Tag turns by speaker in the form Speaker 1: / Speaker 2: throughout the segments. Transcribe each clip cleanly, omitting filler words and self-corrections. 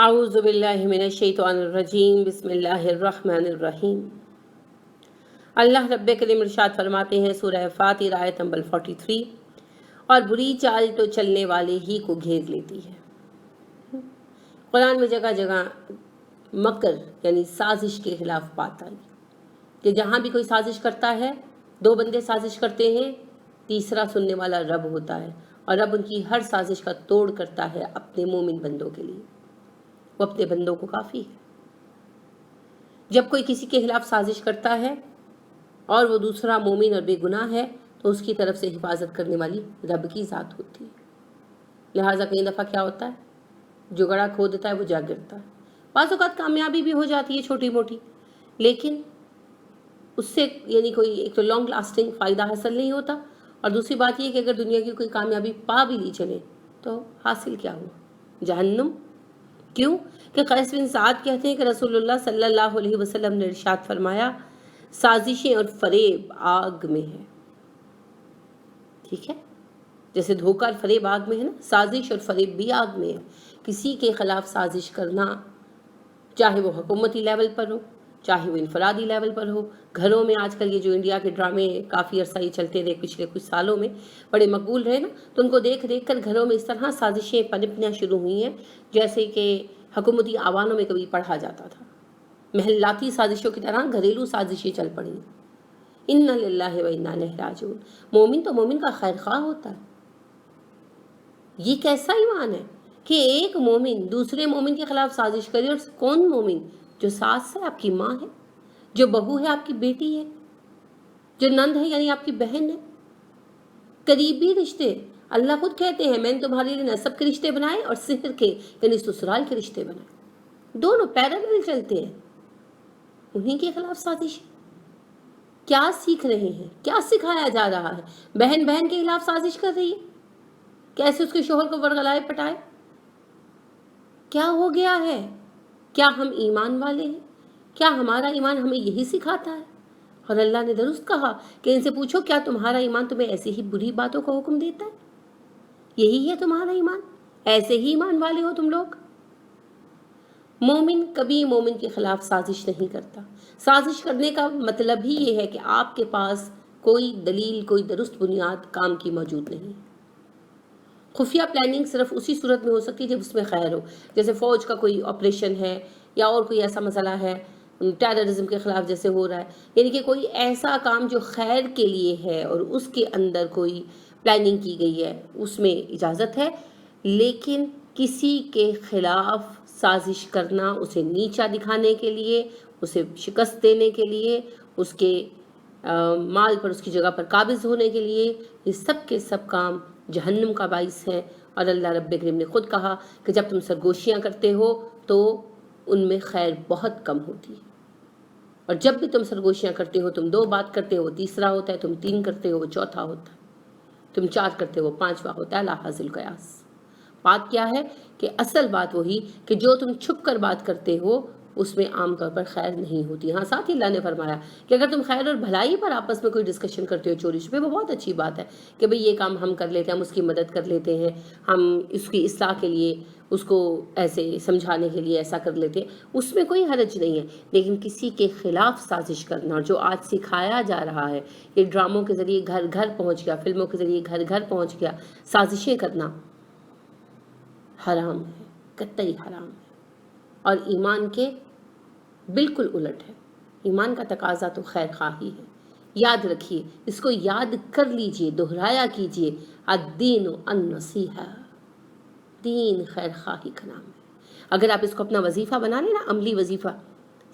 Speaker 1: اعوذ باللہ من الشیطان الرجیم، بسم اللہ الرحمن الرحیم۔ اللہ رب کریم ارشاد فرماتے ہیں سورہ فاطر آیت نمبر 43، اور بری چال تو چلنے والے ہی کو گھیر لیتی ہے۔ قرآن میں جگہ جگہ مکر یعنی سازش کے خلاف بات آئی کہ جہاں بھی کوئی سازش کرتا ہے، دو بندے سازش کرتے ہیں، تیسرا سننے والا رب ہوتا ہے، اور رب ان کی ہر سازش کا توڑ کرتا ہے اپنے مومن بندوں کے لیے۔ وہ اپنے بندوں کو کافی ہے۔ جب کوئی کسی کے خلاف سازش کرتا ہے اور وہ دوسرا مومن اور بے گناہ ہے تو اس کی طرف سے حفاظت کرنے والی رب کی ذات ہوتی ہے۔ لہٰذا کئی دفعہ کیا ہوتا ہے، جو گڑھا کھودتا ہے وہ جا گرتا ہے۔ بعض اوقات کامیابی بھی ہو جاتی ہے چھوٹی موٹی، لیکن اس سے یعنی کوئی ایک تو لانگ لاسٹنگ فائدہ حاصل نہیں ہوتا، اور دوسری بات یہ کہ اگر دنیا کی کوئی کامیابی پا بھی لی چلے تو حاصل کیا ہوا؟ جہنم۔ کیوں کہ قیس بن سعد کہتے ہیں کہ رسول اللہ صلی اللہ علیہ وسلم نے ارشاد فرمایا، سازشیں اور فریب آگ میں ہے۔ ٹھیک ہے، جیسے دھوکہ اور فریب آگ میں ہے نا، سازش اور فریب بھی آگ میں ہے۔ کسی کے خلاف سازش کرنا، چاہے وہ حکومتی لیول پر ہو، چاہے وہ انفرادی لیول پر ہو۔ گھروں میں آج کل یہ جو انڈیا کے ڈرامے کافی عرصہ یہ چلتے رہے، پچھلے کچھ سالوں میں بڑے مقبول رہے نا، تو ان کو دیکھ کر گھروں میں اس طرح سازشیں پنپنا شروع ہوئی ہیں جیسے کہ حکومتی آوانوں میں کبھی پڑھا جاتا تھا۔ محلاتی سازشوں کی طرح گھریلو سازشیں چل پڑی ہیں۔ انا للہ و انا الیہ راجعون۔ مومن تو مومن کا خیر خواہ ہوتا ہے۔ یہ کیسا ایمان ہے کہ ایک مومن دوسرے مومن کے خلاف سازش کرے، اور کون مومن؟ جو ساس ہے، آپ کی ماں ہے، جو بہو ہے، آپ کی بیٹی ہے، جو نند ہے یعنی آپ کی بہن ہے، قریبی رشتے۔ اللہ خود کہتے ہیں میں نے تمہارے لیے نسب کے رشتے بنائے اور سحر کے یعنی سسرال کے رشتے بنائے، دونوں پیرالل چلتے ہیں۔ انہیں کے خلاف سازش کیا سیکھ رہے ہیں؟ کیا سکھایا جا رہا ہے؟ بہن بہن کے خلاف سازش کر رہی ہے، کیسے اس کے شوہر کو ورغلائے پٹائے؟ کیا ہو گیا ہے؟ کیا ہم ایمان والے ہیں؟ کیا ہمارا ایمان ہمیں یہی سکھاتا ہے؟ اور اللہ نے درست کہا کہ ان سے پوچھو کیا تمہارا ایمان تمہیں ایسے ہی بری باتوں کا حکم دیتا ہے؟ یہی ہے تمہارا ایمان؟ ایسے ہی ایمان والے ہو تم لوگ؟ مومن کبھی مومن کے خلاف سازش نہیں کرتا۔ سازش کرنے کا مطلب ہی یہ ہے کہ آپ کے پاس کوئی دلیل، کوئی درست بنیاد کام کی موجود نہیں۔ خفیہ پلاننگ صرف اسی صورت میں ہو سکتی ہے جب اس میں خیر ہو، جیسے فوج کا کوئی آپریشن ہے یا اور کوئی ایسا مسئلہ ہے، ٹیررزم کے خلاف جیسے ہو رہا ہے، یعنی کہ کوئی ایسا کام جو خیر کے لیے ہے اور اس کے اندر کوئی پلاننگ کی گئی ہے، اس میں اجازت ہے۔ لیکن کسی کے خلاف سازش کرنا، اسے نیچا دکھانے کے لیے، اسے شکست دینے کے لیے، اس کے مال پر اس کی جگہ پر قابض ہونے کے لیے، یہ سب کے سب کام جہنم کا باعث ہے۔ اور اللہ رب کریم نے خود کہا کہ جب تم سرگوشیاں کرتے ہو تو ان میں خیر بہت کم ہوتی ہے، اور جب بھی تم سرگوشیاں کرتے ہو، تم 2 بات کرتے ہو وہ تیسرا ہوتا ہے، تم 3 کرتے ہو وہ چوتھا ہوتا ہے، تم 4 کرتے ہو وہ 5واں ہوتا ہے، لا حاصل قیاس۔ بات کیا ہے کہ اصل بات وہی کہ جو تم چھپ کر بات کرتے ہو اس میں عام طور پر خیر نہیں ہوتی۔ ہاں، ساتھ ہی اللہ نے فرمایا کہ اگر تم خیر اور بھلائی پر آپس میں کوئی ڈسکشن کرتے ہو چوری چھپے، وہ بہت اچھی بات ہے کہ بھئی یہ کام ہم کر لیتے ہیں، ہم اس کی مدد کر لیتے ہیں، ہم اس کی اصلاح کے لیے اس کو ایسے سمجھانے کے لیے ایسا کر لیتے ہیں، اس میں کوئی حرج نہیں ہے۔ لیکن کسی کے خلاف سازش کرنا، جو آج سکھایا جا رہا ہے، یہ ڈراموں کے ذریعے گھر گھر پہنچ گیا، فلموں کے ذریعے گھر گھر پہنچ گیا، سازشیں کرنا حرام ہے، قطعی حرام ہے، اور ایمان کے بالکل الٹ ہے۔ ایمان کا تقاضا تو خیر خواہی ہے۔ یاد رکھیے، اس کو یاد کر لیجئے، دہرایا کیجئے، الدین النصیحہ، دین خیر خواہی کا نام ہے۔ اگر آپ اس کو اپنا وظیفہ بنا لیں نا، عملی وظیفہ،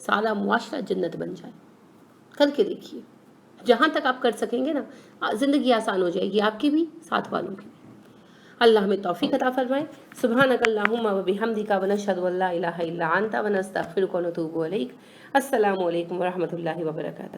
Speaker 1: سارا معاشرہ جنت بن جائے۔ کر کے دیکھیے، جہاں تک آپ کر سکیں گے نا، زندگی آسان ہو جائے گی، آپ کی بھی، ساتھ والوں کی بھی۔ اللہ ہمیں توفیق عطا فرمائے۔ سبحانک اللہم و بحمدک ونشہد ان لا الہ الا انت ونستغفرک ونتوب الیک۔ السلام علیکم ورحمۃ اللہ وبرکاتہ۔